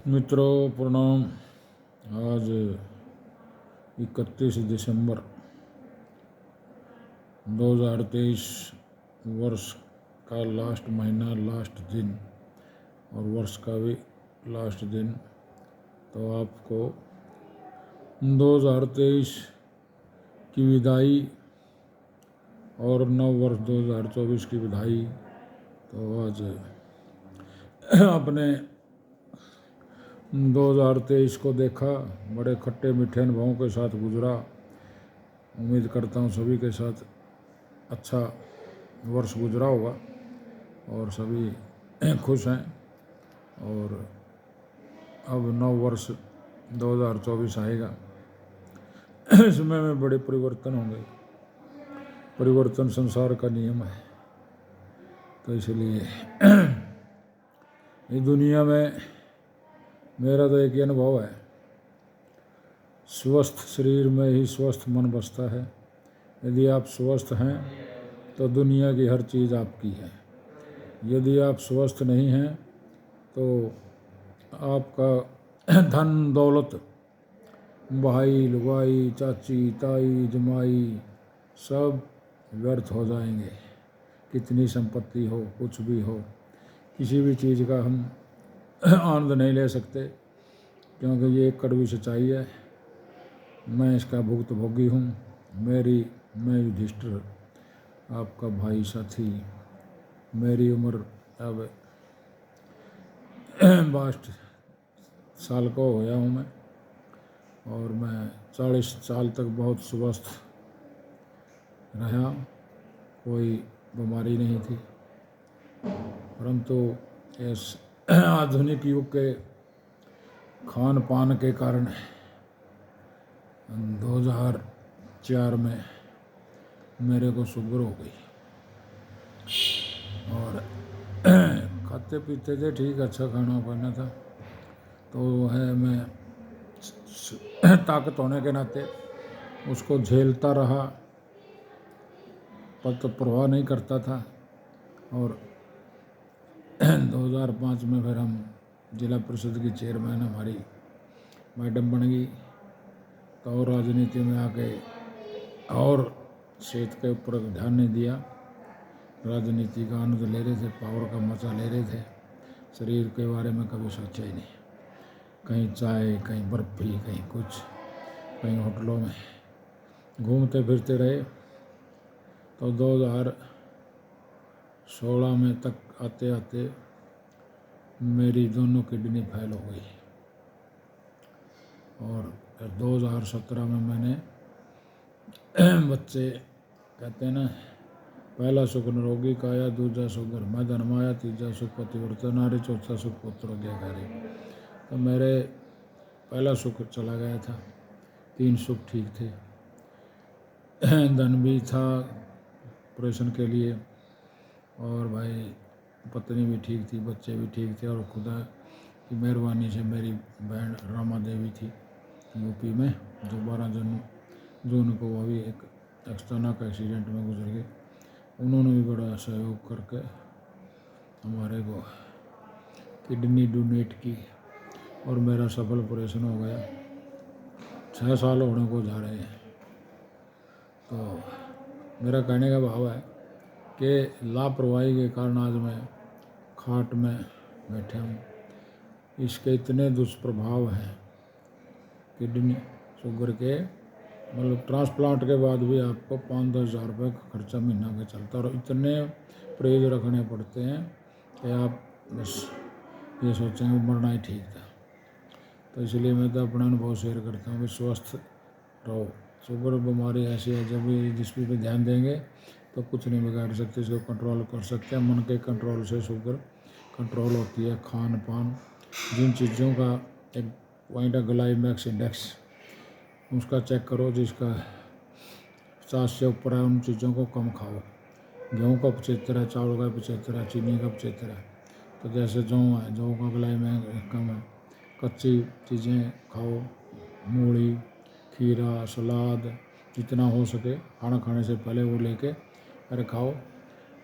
मित्रों प्रणाम। आज 31 दिसंबर 2023 वर्ष का लास्ट महीना, लास्ट दिन और वर्ष का भी लास्ट दिन। तो आपको 2023 की विदाई और नव वर्ष 2024 की बधाई। तो आज अपने 2023 को देखा, बड़े खट्टे मीठे अनुभवों के साथ गुजरा। उम्मीद करता हूँ सभी के साथ अच्छा वर्ष गुजरा होगा और सभी खुश हैं। और अब नव वर्ष 2024 आएगा, इसमें में बड़े परिवर्तन होंगे। परिवर्तन संसार का नियम है। तो इसलिए इस दुनिया में मेरा तो एक ही अनुभव है, स्वस्थ शरीर में ही स्वस्थ मन बसता है। यदि आप स्वस्थ हैं तो दुनिया की हर चीज़ आपकी है। यदि आप स्वस्थ नहीं हैं तो आपका धन दौलत, भाई लुगाई, चाची ताई जमाई सब व्यर्थ हो जाएंगे। कितनी संपत्ति हो, कुछ भी हो, किसी भी चीज़ का हम आनंद नहीं ले सकते, क्योंकि ये एक कड़वी सच्चाई है। मैं इसका भुक्तभोगी हूँ। मैं युधिष्ठिर, आपका भाई साथी। मेरी उम्र अब 62 साल का हो गया हूँ मैं, और मैं 40 साल तक बहुत स्वस्थ रहा। कोई बीमारी नहीं थी, परंतु इस आधुनिक युग के खान पान के कारण 2004 में मेरे को शुगर हो गई। और खाते पीते थे ठीक, अच्छा खाना पाना था, तो है मैं ताकत होने के नाते उसको झेलता रहा, पर तो परवाह नहीं करता था। और 2005 में फिर हम जिला परिषद की चेयरमैन हमारी मैडम बन गई। तो और राजनीति में आके और सेहत के ऊपर ध्यान नहीं दिया। राजनीति का आनंद ले रहे थे, पावर का मजा ले रहे थे, शरीर के बारे में कभी सोचा ही नहीं। कहीं चाय, कहीं बर्फी, कहीं कुछ, कहीं होटलों में घूमते फिरते रहे। तो 2016 में तक आते आते मेरी दोनों किडनी फेल हो गई। और 2017 में मैंने बच्चे कहते हैं ना, पहला सुख निरोगी काया, दूजा सुख घर में धनमाया, तीजा सुख पतिव्रता नारी, चौथा सुख पुत्र आज्ञाकारी। तो मेरे पहला सुख चला गया था, 3 सुख ठीक थे। धन भी था ऑपरेशन के लिए, और भाई पत्नी भी ठीक थी, बच्चे भी ठीक थे। और खुदा की मेहरबानी से मेरी बहन रामा देवी थी यूपी में, जो 12 जून को वो भी एक अचानक एक्सीडेंट में गुजर गई। उन्होंने भी बड़ा सहयोग करके हमारे को किडनी डोनेट की और मेरा सफल ऑपरेशन हो गया। 6 साल होने को जा रहे हैं। तो मेरा कहने का भाव है कि लापरवाही के कारण आज मैं खाट में बैठा हूँ। इसके इतने दुष्प्रभाव हैं किडनी शुगर के, मतलब ट्रांसप्लांट के बाद भी आपको 5-10 हज़ार रुपये का खर्चा महीना का चलता है, और इतने परहेज रखने पड़ते हैं कि आप बस ये सोचेंगे मरना ही ठीक था। तो इसलिए मैं तो अपना अनुभव शेयर करता हूँ कि स्वस्थ रहो। शुगर बीमारी ऐसी है, जब भी जिस पे ध्यान देंगे तो कुछ नहीं बिगाड़ सकते, इसको कंट्रोल कर सकते हैं। मन के कंट्रोल से शुगर कंट्रोल होती है। खान पान, जिन चीज़ों का एक पॉइंट है ग्लाइमेक्स इंडेक्स, उसका चेक करो, जिसका 50 से ऊपर है उन चीज़ों को कम खाओ। गेहूँ का 75 है, चावल का 75 है, चीनी का 75 है। तो जैसे जौ है, जौ का ग्लाइमेक्स कम है। कच्ची चीज़ें खाओ, मूली, खीरा, सलाद, जितना हो सके खाना खाने से पहले वो लेके अरे खाओ।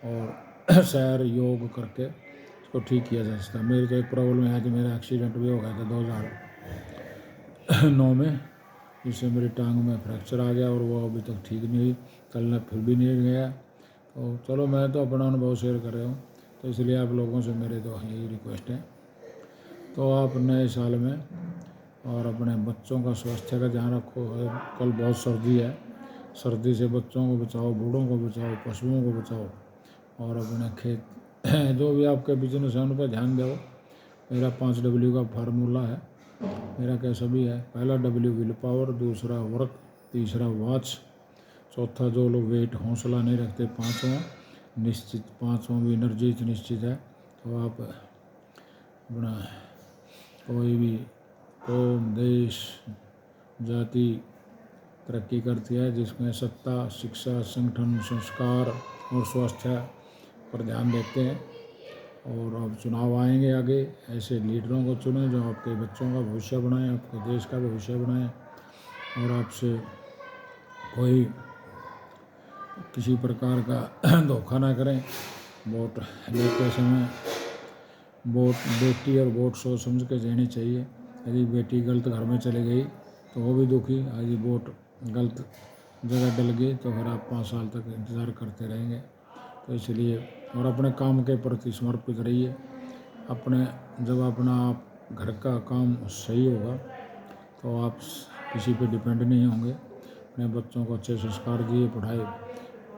और सैर योग करके उसको ठीक किया जा सकता है। मेरी तो एक प्रॉब्लम है कि मेरा एक्सीडेंट भी हो गया था 2009 में, जिससे मेरी टांग में फ्रैक्चर आ गया और वो अभी तक ठीक नहीं हुई, चलना फिर भी नहीं गया। तो चलो मैं तो अपना अनुभव शेयर कर रहा हूँ, तो इसलिए आप लोगों से मेरे तो यही रिक्वेस्ट है। तो आप नए साल में और अपने बच्चों का स्वास्थ्य का ध्यान रखो। कल बहुत सर्दी है, सर्दी से बच्चों को बचाओ, बूढ़ों को बचाओ, पशुओं को बचाओ, और अपने खेत जो भी आपके बिजनेस है उन पर ध्यान दो। मेरा 5W का फार्मूला है, मेरा कैसा भी है। पहला W विल पावर, दूसरा वर्क, तीसरा वॉच, चौथा जो लोग वेट हौसला नहीं रखते, पाँचवां निश्चित, पाँचवां भी एनर्जी निश्चित है। तो आप अपना कोई भी कौम, देश, जाति तरक्की करती है जिसमें सत्ता, शिक्षा, संगठन, संस्कार और स्वास्थ्य पर ध्यान देते हैं। और अब चुनाव आएंगे आगे, ऐसे लीडरों को चुनें जो आपके बच्चों का भविष्य बनाएं, आपके देश का भविष्य बनाएं, और आपसे कोई किसी प्रकार का धोखा ना करें। वोट लेते समय वोट बेटी और वोट सोच समझ के देनी चाहिए। यदि बेटी गलत घर में चली गई तो वो भी दुखी, यदि वोट गलत जगह डल गई तो फिर आप 5 साल तक इंतज़ार करते रहेंगे। तो इसलिए और अपने काम के प्रति समर्पित रहिए। अपने जब अपना आप घर का काम सही होगा तो आप किसी पे डिपेंड नहीं होंगे। अपने बच्चों को अच्छे संस्कार दिए, पढ़ाई,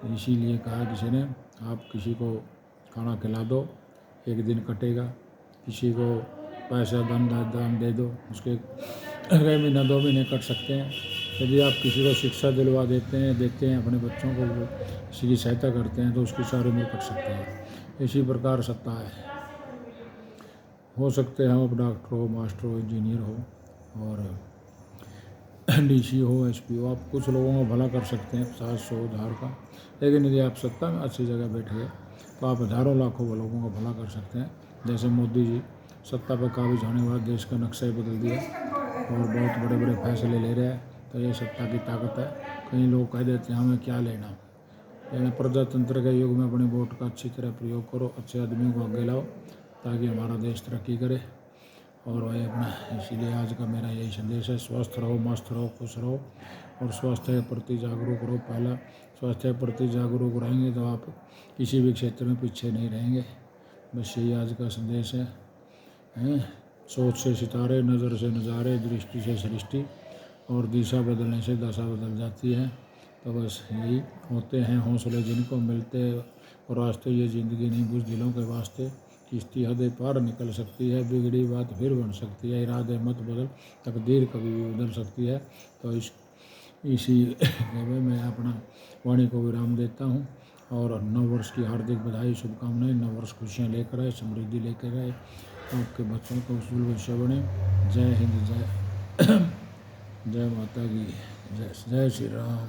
इसीलिए कहा किसी ने, आप किसी को खाना खिला दो, एक दिन कटेगा। किसी को पैसा दान दे दो, उसके 1 महीना 2 महीने कट सकते हैं। यदि आप किसी को शिक्षा दिलवा देते हैं अपने बच्चों को, किसी की सहायता करते हैं तो उसकी सारी उम्र कट सकती है। इसी प्रकार सत्ता है। हो सकते हैं आप डॉक्टर हो, मास्टर हो, इंजीनियर हो, और DC हो, SP हो, आप कुछ लोगों का भला कर सकते हैं 50-100 हज़ार का। लेकिन यदि आप सत्ता में अच्छी जगह बैठ गए तो आप हज़ारों लाखों लोगों का भला कर सकते हैं। जैसे मोदी जी सत्ता पर काबिज होने के बाद देश का नक्शा ही बदल दिया और बहुत बड़े बड़े फैसले ले रहे हैं। तो ये सत्ता की ताकत है। कई लोग कह देते हैं हमें क्या लेना, लेकिन प्रजातंत्र के युग में अपने वोट का अच्छी तरह प्रयोग करो, अच्छे आदमियों को आगे लाओ ताकि हमारा देश तरक्की करे। और वही अपना, इसीलिए आज का मेरा यही संदेश है, स्वस्थ रहो, मस्त रहो, खुश रहो और स्वास्थ्य के प्रति जागरूक रहो। पहला स्वास्थ्य के प्रति जागरूक रहेंगे तो आप किसी भी क्षेत्र में पीछे नहीं रहेंगे। बस यही आज का संदेश है। सोच से सितारे, नज़र से नज़ारे, दृष्टि से सृष्टि, और दिशा बदलने से दशा बदल जाती है। तो बस यही होते हैं हौसले जिनको मिलते और रास्ते, ये ज़िंदगी नहीं बुज़दिलों के वास्ते। किश्ती हद पार निकल सकती है, बिगड़ी बात फिर बन सकती है, इरादे मत बदल, तकदीर कभी भी बदल सकती है। तो इसी में मैं अपना वाणी को विराम देता हूँ और नव वर्ष की हार्दिक बधाई, शुभकामनाएं। नव वर्ष खुशियाँ लेकर आए, समृद्धि लेकर आए, आपके बच्चों को उज्जवल भविष्य बने। जय हिंद, जय माता की, जय श्री राम।